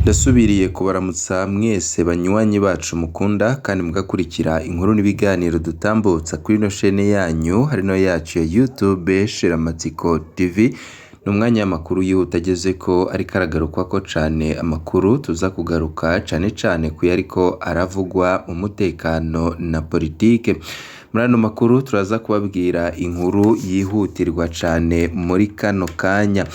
Ndasubiriye kubaramutsa mwese banywanyi bacu mukunda kandi mugakurikira inkuru n'ibiganiro dutambutsa kuri ino shene yanyu harino yacu ya YouTube Shiramatsiko TV. Numwanya y'amakuru yihuta agezeko ariko aragarukwako cane, amakuru tuza kugaruka cane kuyariko aravugwa mu mutekano na politike. Muri ano makuru turaza kubabwira inkuru yihutirwa cane muri kano kanya.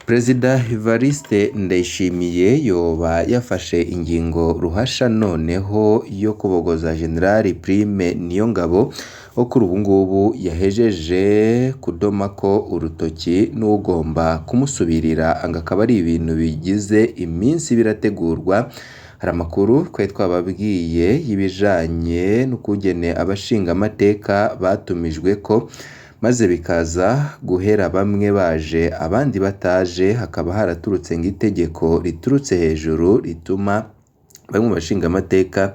Perezida Evariste Ndayishimiye yoba yafashe ingingo ruhasha noneho yo kubogoza General Prime Niyongabo wo kuri ubu ngubu yahejeje kudomako urutoki n'ugomba kumusubirira, akaba ari ibintu bigize iminsi birategurwa. Hari amakuru twari twababwiye y'ibijanye n'ukugene abashinga amateka batumijwe ko maze bikaza guhera bamwe baje abandi bataje, hakaba haraturutse ng'itegeko riturutse hejuru rituma bamwe mu bashinga amateka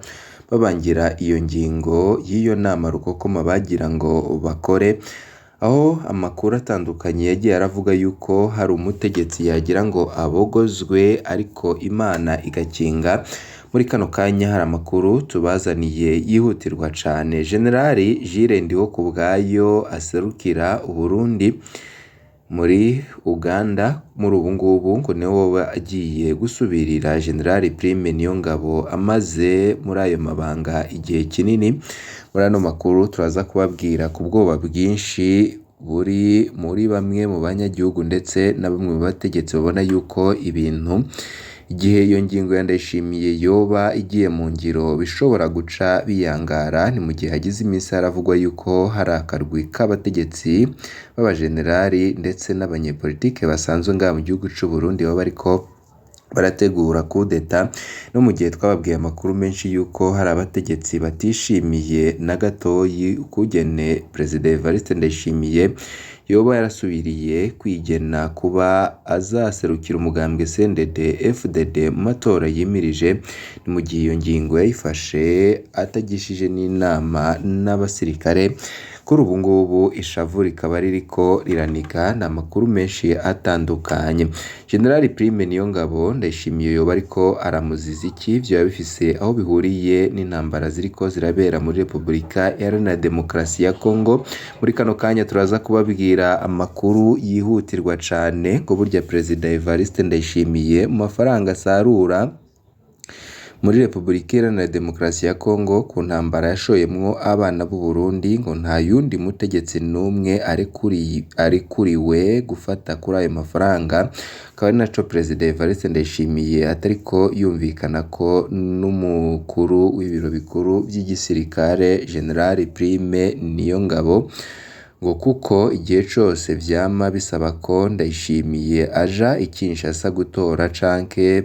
babangira iyo ngingo y'iyo nama rukokoma bagira ngo bakore, aho amakuru atandukanye yagiye aravuga yuko hari umutegetsi yagira ngo abogozwe ariko Imana igakinga. Muri kano kanya hari amakuru tubazaniye yihutirwa cane. Generali Jules Ndihokubwayo aserukira Uburundi muri Uganda muri ubu ngubu ngo niwe agiye gusubirira General Prime Niyongabo amaze muri ayo mabanga igihe kinini. Muri ano makuru turaza kubabwira ku bwoba bwinshi buri muri bamwe mu banyagihugu ndetse na bamwe mu bategetsi babona yuko ibintu igihe iyo ngingo ya Ndayishimiye yoba igiye mu ngiro bishobora guca biyangara. Ni mu gihe hagize iminsi haravugwa yuko hari akarwi k'abategetsi b'abajenerali ndetse n'abanyepolitike basanzwe ngaha mu gihugu c'u Burundi baba bariko barategura kudeta, no mu gihe twababwiye amakuru menshi yuko hari abategetsi batishimiye na gatoyi ukugene Perezida Evariste Ndayishimiye yoba yarasubiriye kwigena kuba azaserukira umugambwe CNDD-FDD mu matora yimirije. Ni mu gihe iyo ngingo yayifashe atagishije n'inama n'abasirikare. Kuri ubu ngubu ishavu rikaba ririko riranika. Ni amakuru menshi atandukanye. General Prime Niyongabo Ndayishimiye yoba ariko aramuziza iki? Vyoba bifise aho bihuriye n'intambara ziriko zirabera muri Repubulika Iharanira Demokarasi ya Kongo. Muri kano kanya turaza kubabwira amakuru yihutirwa cane ngo burya Perezida Evariste Ndayishimiye mu mafaranga asarura muri Repubulika Iharanira Demokarasi ya Kongo ku ntambara yashoyemwo abana b'u Burundi, ngo nta yundi mutegetsi n'umwe arekuriwe gufata kuri ayo mafaranga. Akaba ari naco Perezida Evariste Ndayishimiye atariko yumvikana ko n'umukuru w'ibiro bikuru vy'igisirikare General Prime Niyongabo, ngo kuko igihe cose vyama bisaba ko Ndayishimiye aja Kinshasa gutora canke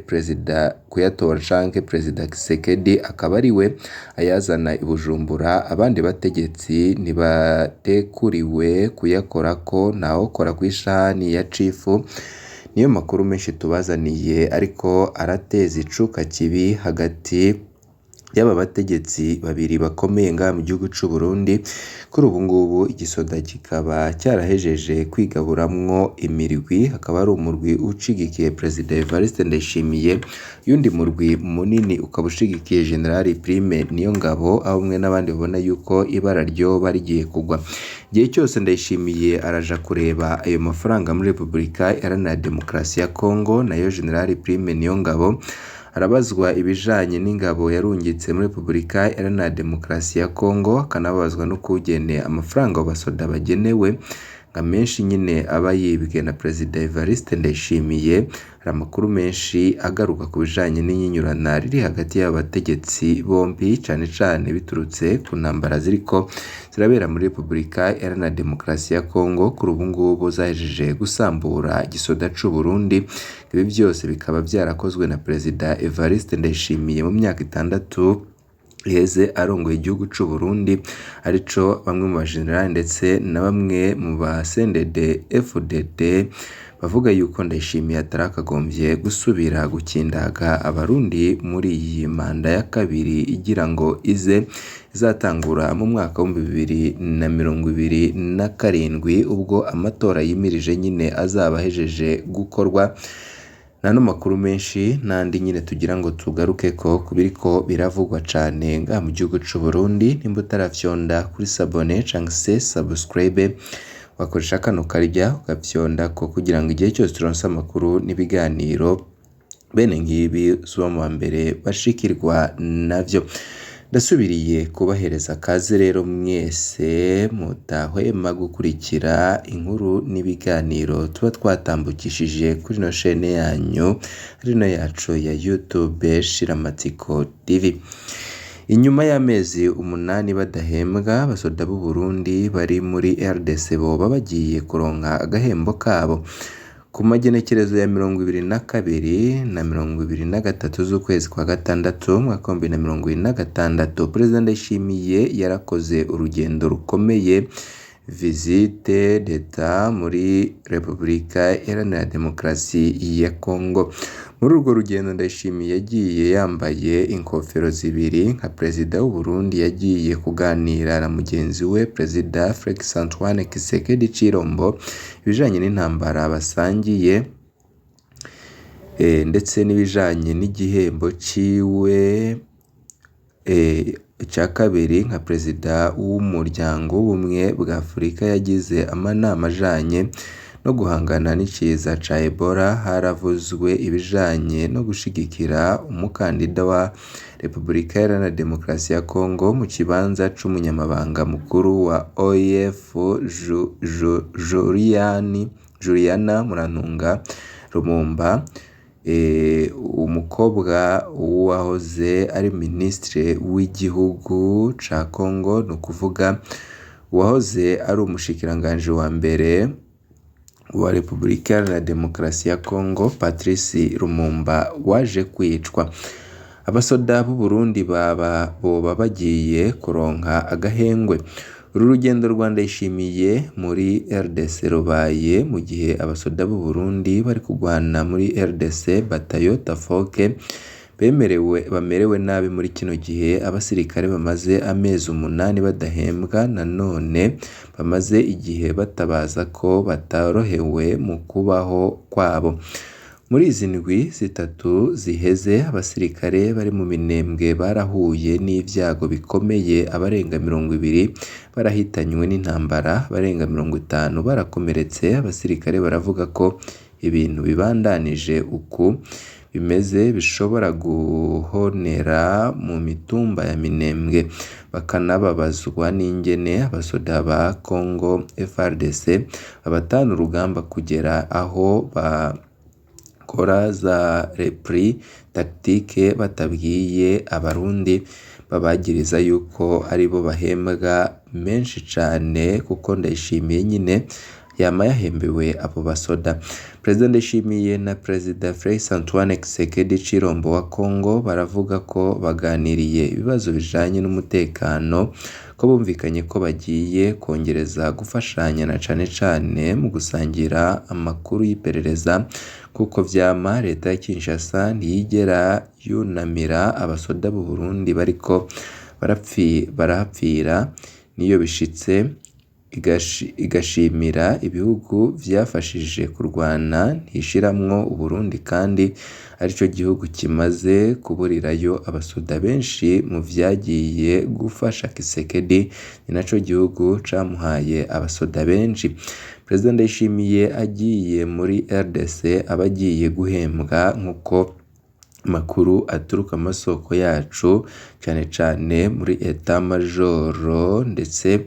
kuyatora canke Perezida Tshisekedi akaba ariwe ayazana i Bujumbura, abandi bategetsi ntibatekuriwe kuyakorako, ntawokora kw'ishani ya cifu. Niyo makuru menshi tubazaniye ariko arateza icuka kibi hagati y'aba bategetsi babiri bakomeye ngaha mu gihugu c'u Burundi. Kuri ubu ngubu igisoda kikaba cyarahejeje kwigaburamwo imirwi, hakaba ari umurwi ucigikiye Perezida Evariste Ndayishimiye, yundi murwi munini ukaba ushigikiye General Prime Niyongabo, aho umwe n'abandi babona yuko ibara ryoba rigiye kugwa. Igihe cyose Ndayishimiye araja kureba ayo mafaranga muri Repubulika Iharanira Demokarasi ya Kongo, nayo General Prime Niyongabo arabazwa ibijanye n'ingabo yarungitse muri Repubulika Iharanira Demokarasi ya Kongo, akanabazwa no kugene amafaranga abasoda bagenewe nka menshi nyine aba yibwe na Perezida Evariste Ndayishimiye. Hari amakuru menshi agaruka ku bijanye n'inyinyurana riri hagati y'abategetsi bombi, cane biturutse ku ntambara ziriko zirabera muri Repubulika Iharanira Demokarasi ya Kongo. Kuri ubu ngubu zahejeje gusambura igisoda c'u Burundi. Ibi byose bikaba byarakozwe na Perezida Evariste Ndayishimiye mu myaka 6 iheze arongoye igihugu c'u Burundi, arico bamwe mu bajenerali ndetse na bamwe mu ba CNDD-FDD bavuga yuko Ndayishimiye atarakagombye gusubira gukindaga abarundi muri iyi manda ya kabiri igira ngo izatangura mu mwaka wa 2027 ubwo amatora yimirije nyine azaba ahejeje gukorwa. n'ano makuru menshi n'andi nyine tugira ngo tugaruke ko kubiriko biravugwa cane ngaha mu gihugu c'u Burundi. Nimba utaravyondo kuri sabone canke se subscribe wakoresha kano karya ugafyonda ko kugira ngo igihe cyose turonse amakuru n'ibiganiro bene ngibi zuba mu mbere bashikirwa navyo. Ndasubiriye kubahereza kaze rero mwese mutahwema gukurikira inkuru n'ibiganiro tuba twatambukishije kuri no chaîne yanyu rino yacu ya YouTube Shiramatsiko TV. Inyuma y'amezi 8 badahembwa abasoda b'u Burundi bari muri RDC boba bagiye kuronka agahembo kabo ku magenekerezo ya 22 na 23 z'ukwezi kwa gatandatu mwaka wa 2026. President Ndayishimiye yarakoze urugendo rukomeye visite d'etat muri Repubulika Iharanira Demokarasi ya Congo. Muri urwo rugendo Ndayishimiye yagiye yambaye inkofero zibiri nka Perezida w'u Burundi yagiye kuganira na mugenzi we Perezida Felix Antoine Tshisekedi Tshilombo ibijanye n'intambara basangiye ndetse n'ibijanye n'igihembo ciwe cya kabiri nka Perezida w'umuryango w'ubumwe bwa Afurika yagize amanama ajanye no guhangana n'iciza ca Ebola. Haravuzwe ibijanye no gushigikira umukandida wa Repubulika Iharanira Demokarasi ya Congo mu kibanza c'umunyamabanga mukuru wa OIF Juliana Murantunga Lumumba, umukobwa wahoze ari ministre w'igihugu ca Congo, no kuvuga wahoze ari umushikiranganje wa mbere wa Repubulika Iharanira Demokarasi ya Congo Patrice Lumumba waje kwicwa. Abasoda b'u Burundi boba bagiye kuronka agahengwe. Uru rugendo rwa Ndayishimiye muri RDC rubaye mu gihe abasoda b'u Burundi bari kugwana muri RDC batayo Tafoke bamerewe nabi muri kino gihe. Abasirikare bamaze amezi 8 badahembwa, nanone bamaze igihe batabaza ko batorohewe mu kubaho kwabo. Muri izi ndwi zitatu ziheze abasirikare bari mu minembwe barahuye n'ivyago bikomeye, abarenga 20 barahitanywe n'intambara, barenga 50 barakomeretse. Abasirikare baravuga ko ibintu bibandanije uku bimeze bishobora guhonera mu mitumba ya Minembwe, bakanababazwa n'ingene abasoda ba Congo FARDC abatana urugamba kugera aho bakora za repris tactique batabwiye abarundi, babagiriza yuko aribo bahembwa menshi cane kuko Ndayishimiye nyine yama yahembewe abo basoda. President Ndayishimiye na Perezida Felix Antoine Tshisekedi Tshilombo wa Congo baravuga ko baganiriye ibibazo bijanye n'umutekano, ko bumvikanye ko bagiye kongereza gufashanya na cane mu gusangira amakuru y'iperereza, kuko vyama leta ya Kinshasa ntiyigera yunamira abasoda b'u Burundi bariko barahapfira, niyo bishitse igashimira ibihugu vyafashije kurwana ntishiramwo u Burundi, kandi arico gihugu kimaze kuburirayo abasoda benshi mu vyagiye gufasha Tshisekedi, ni naco gihugu camuhaye abasoda benshi. President Ndayishimiye agiye muri RDC abagiye guhembwa nkuko makuru aturuka amasoko yacu cane muri Etat Major ndetse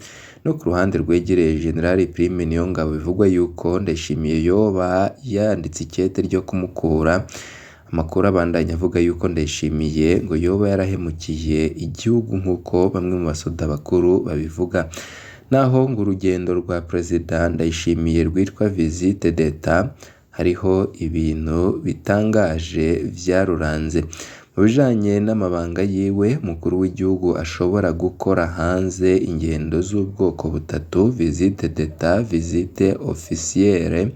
no ku ruhande rwegereye General Prime Niyongabo, bivugwa yuko Ndayishimiye yoba yanditse ikete ryo kumukura. Amakuru abandanya avuga yuko Ndayishimiye ngo yoba yarahemukiye igihugu nkuko bamwe mu basoda bakuru babivuga. Naho ngo urugendo rwa President Ndayishimiye rwitwa visite d'etat, hariho ibintu bitangaje vyaruranze. Mu bijanye n'amabanga yiwe, mukuru w'igihugu ashobora gukora hanze ingendo z'ubwoko butatu: visite d'etat, visite officielle,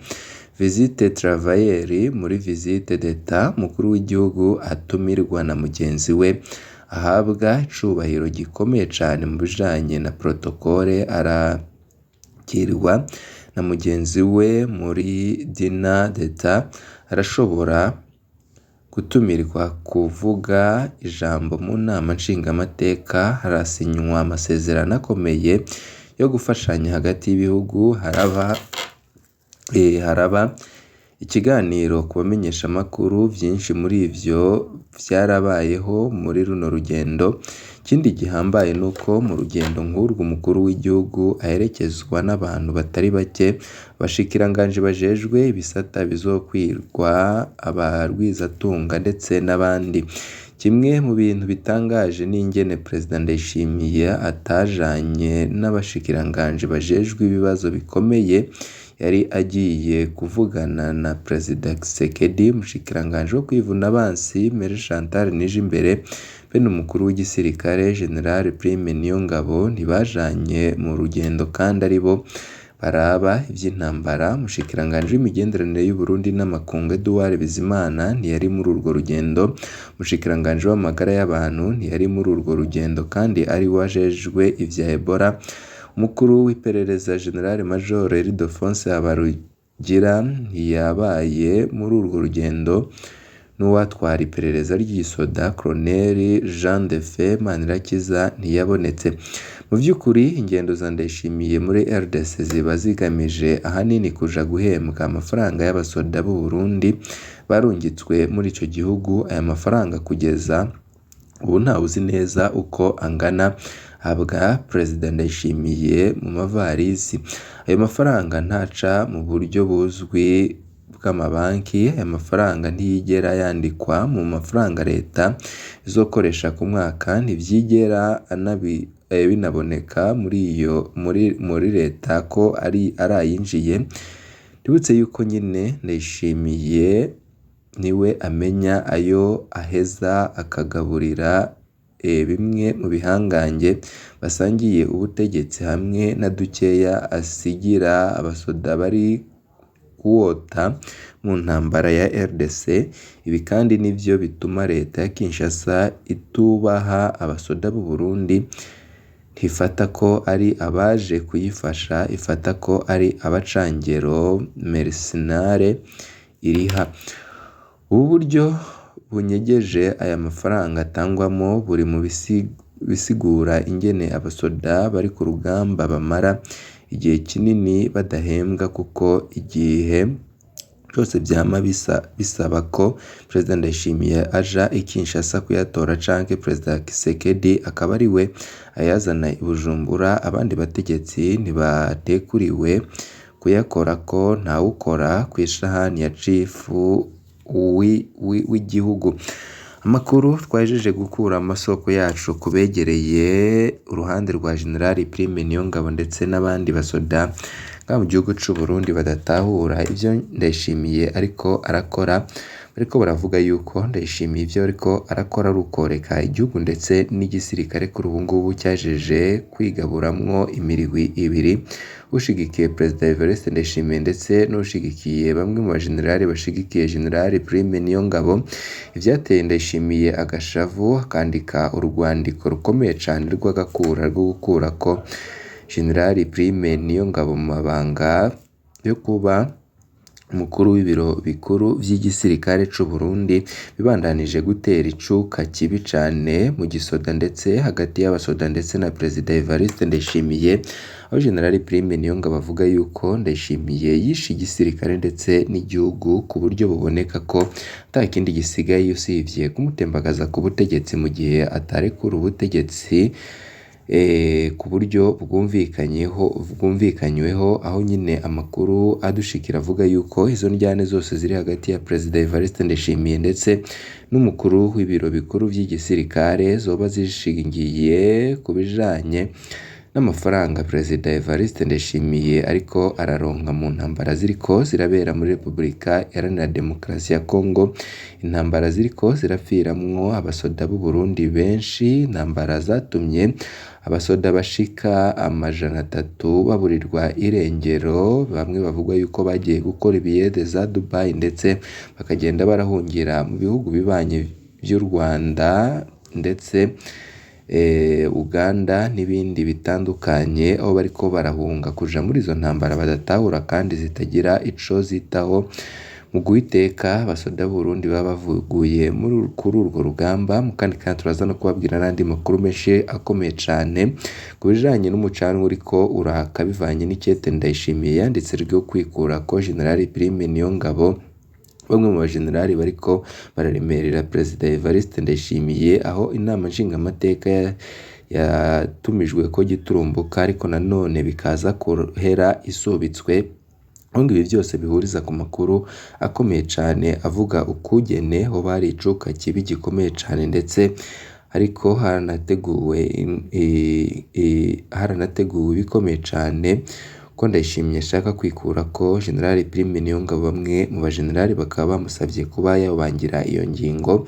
visite travailleurs. Muri visite d'etat, mukuru w'igihugu atumirwa na mugenzi we, ahabwa icubahiro gikomeye cane mu bijanye na protocole, arakirwa na mugenzi we. Muri dîner d'etat arashobora gutumirwa kuvuga ijambo mu nama nshingamateka, harasinywa amasezerano akomeye yo gufashanya hagati y'ibihugu, haraba ikiganiro ku bamenyeshamakuru, byinshi muri ivyo vyarabayeho muri runo rugendo. Ikindi gihambaye nuko mu rugendo nk'urwo umukuru w'igihugu aherekezwa n'abantu batari bake, abashikiranganji bajejwe ibisata bizokwirwa, abarwizatunga ndetse n'abandi. Kimwe mu bintu bitangaje n'ingene Perezida Ndayishimiye atajanye n'abashikiranganji bajejwe ibibazo bikomeye, yari agiye kuvugana na Perezida Tshisekedi, umushikiranganji wo kwivuna abansi Mere Chantal Nijimbere, be n'umukuru w'igisirikare General Prime Niyongabo ntibajanye mu rugendo kandi aribo baraba ivy'intambara. Umushikiranganji w'imigenderanire y'u Burundi n'amakungu Edouard Bizimana ntiyari muri urwo rugendo. Umushikiranganji w'amagara y'abantu ntiyari muri urwo rugendo kandi ari wajejwe ivya Ebola. Umukuru w'iperereza General Major Ildefonse Habarugira ntiyabaye muri urwo rugendo, n'uwatwara iperereza ry'igisoda Colonel Jean de Fe Manirakiza ntiyabonetse. Mu vy'ukuri ingendo za Ndayishimiye muri RDC ziba zigamije ahanini kuja guhembwa amafaranga y'abasoda b'u Burundi barungitswe muri ico gihugu. Aya mafaranga kugeza ubu ntawe uzi neza uko angana, habwa Perezida Ndayishimiye mu mavarisi. Ayo mafaranga ntaca mu buryo buzwi bw'amabanki. Aya mafaranga ntiyigera yandikwa mu mafaranga leta izokoresha ku mwaka, ntivyigera binaboneka muri leta ko ari ayinjiye. Ndibutse yuko nyine Ndayishimiye niwe amenya ayo aheza akagaburira bimwe mu bihangange basangiye ubutegetsi, hamwe na dukeya asigira abasoda bari kuwota mu ntambara ya RDC. Ibi kandi nivyo bituma leta ya Kinshasa itubaha abasoda b'u Burundi, ntifata ko ari abaje kuyifasha, ifata ko ari abacangero mercenare iriha. Ubu buryo bunyegeje aya mafaranga atangwamo buri mu bisigura ingene abasoda bari ku rugamba bamara igihe kinini badahembwa, kuko igihe byose byama bisaba ko Perezida Ndayishimiye aja i Kinshasa kuyatora, canke Perezida Tshisekedi akaba ari we ayazana i Bujumbura. Abandi bategetsi ntibatekuriwe kuyakora, ko ntawukora kw'ishahani ya cifu w'igihugu. Amakuru twajeje gukura amasoko yacu kubegereye uruhande rwa General Prime Niyongabo ndetse n'abandi basoda mu gihugu c'u Burundi badatahura ivyo Ndayishimiye ariko arakora, bariko baravuga yuko Ndayishimiye ivyo ariko arakora ari ukoreka igihugu ndetse n'igisirikare kuri ubu ngubu cyajeje kwigaburamwo imirwi ibiri, ushigikiye Perezida Evariste Ndayishimiye ndetse n'ushigikiye bamwe mu bajenerali bashigikiye General Prime Niyongabo. Ivyateye Ndayishimiye agashavu, akandika urwandiko rukomeye cane rw'agakura rwo gukura ko General Prime Niyongabo mu mabanga yo kuba umukuru w'ibiro bikuru vy'igisirikare c'u Burundi, bibandanije gutera icuka kibi cane mu gisoda ndetse hagati y'abasoda ndetse na Perezida Evariste Ndayishimiye, aho General Prime Niyongabo avuga yuko Ndayishimiye yishe igisirikare ndetse n'igihugu ku buryo buboneka ko ata kindi gisigaye usivye kumutembagaza ku butegetsi, mu gihe atarekura ubutegetsi ku buryo bwumvikanyweho, aho nyine amakuru adushikira avuga yuko izo njyane zose ziri hagati ya Perezida Evariste Ndayishimiye ndetse n'umukuru w'ibiro bikuru vy'igisirikare zoba zishingiye ku bijanye n'amafaranga Perezida Evariste Ndayishimiye ariko araronka mu ntambara ziriko zirabera muri Repubulika Iharanira Demokarasi ya Kongo. Intambara ziriko zirafiramwo abasoda b'u Burundi benshi, intambara zatumye abasoda bashika 300 baburirwa irengero, bamwe bavugwa yuko bagiye gukora ibiyede za Dubai ndetse bakagenda barahungira mu bihugu bibanye by'u Rwanda ndetse Uganda n'ibindi bitandukanye, aho bariko barahunga kuja muri izo ntambara badatahura kandi zitagira ico zitaho. mu guhiteka abasoda b'Uburundi baba bavuguye kuri urwo rugamba. Mu kandi turaza no kubabwira n'andi makuru menshi akomeye cane ku bijanye n'umucanwa uriko uraka bivanye n'ikete Ndayishimiye yanditse ryo kwikura ko General Prime Niyongabo. Bamwe mu bajenerali bariko bararemerera Perezida Evariste Ndayishimiye aho inama nshingamateka yatumijwe ko giturumbuka ariko nanone bikaza kuhera isubitswe. Ibi byose bihuriza ku makuru akomeye cyane avuga ukugene ho bari icuka kibi gikomeye cyane, ndetse ariko haranateguwe ibikomeye cyane ko Ndayishimiye ashaka kwikura ko General Prime Niyongabo. Bamwe mu bajenerali bakaba bamusabye kuba yabangira iyo ngingo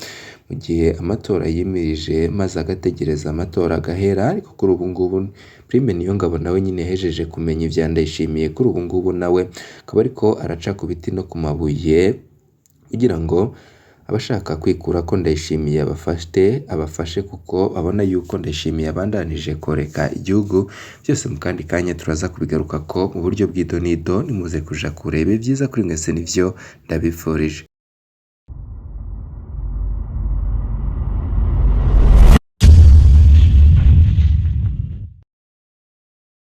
mu gihe amatora yimirije maze agategereza amatora agahera. Ariko kuri ubu ngubu Prime Niyongabo nawe nyine yahejeje kumenya ivya Ndayishimiye. Kuri ubu ngubu nawe akaba ariko araca ku biti no ku mabuye kugira ngo abashaka kwikura ko Ndayishimiye abafashe kuko babona yuko Ndayishimiye abandanije koreka igihugu. Byose mu kandi kanya turaza kubigaruka ko mu buryo bw'idonido, nimuze kuja kureba ibyiza kuri mwese nivyo ndabifurije.